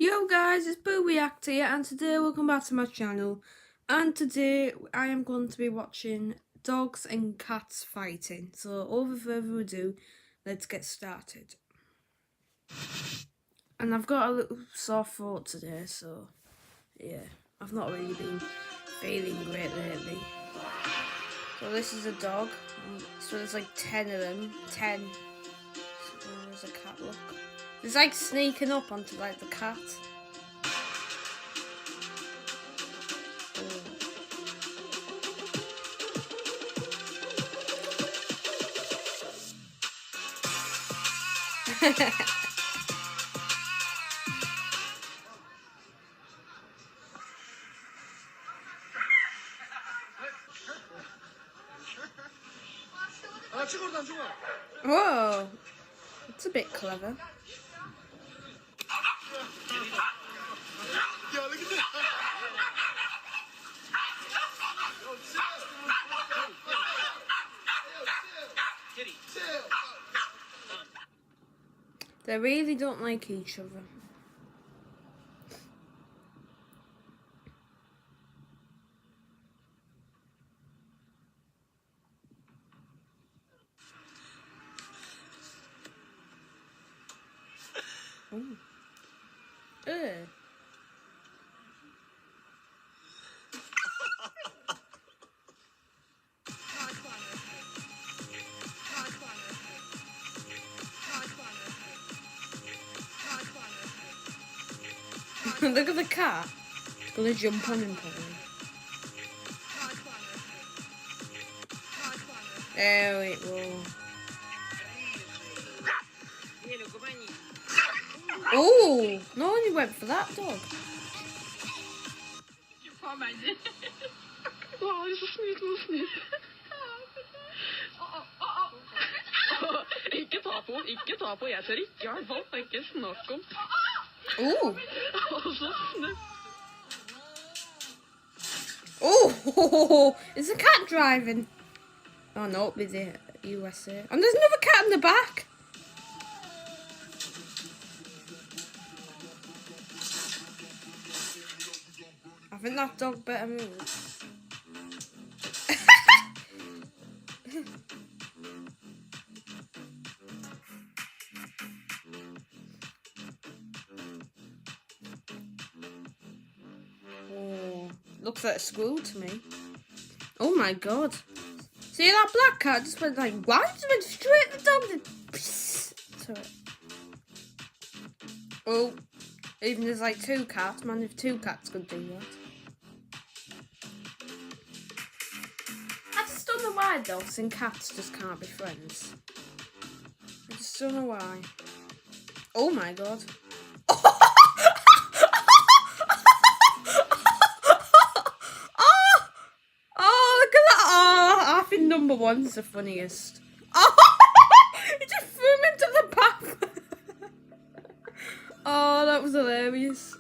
Yo guys, it's Boo React here, and today welcome back to my channel. And today I am going to be watching dogs and cats fighting. So over further ado, let's get started. And I've got a little sore throat today, so yeah, I've not really been feeling great lately. So this is a dog. So there's like 10 of them. 10. So there's a cat, look. It's like sneaking up onto like the cat. Whoa, it's a bit clever. They really don't like each other. Ooh. Ugh. Look at the cat. It's gonna jump on him probably. Oh, it will. Oh, no one went for that dog. Ikke ta på, ikke ta på. Jeg tør ikke i hvert fall. Det er ikke snakk om. Ooh. Så snill. Oh, is the cat driving? Oh no, with the USA. And there's another cat in the back. I think that dog better move. Oh, looks like a squirrel to me. Oh my god. See that black cat just went like, why? Just went straight at the dog and to it. Oh, even there's like 2 cats, man, if 2 cats could do that. I just don't know why dogs and cats just can't be friends. I just don't know why. Oh my god. Number 1's the funniest. Oh, he just threw him into the path. Oh, that was hilarious.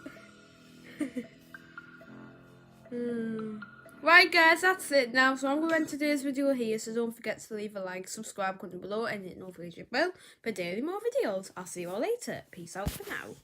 Right guys, that's it now. So I'm going to end today's video here. So don't forget to leave a like, subscribe, comment below, and hit the notification bell for daily more videos. I'll see you all later. Peace out for now.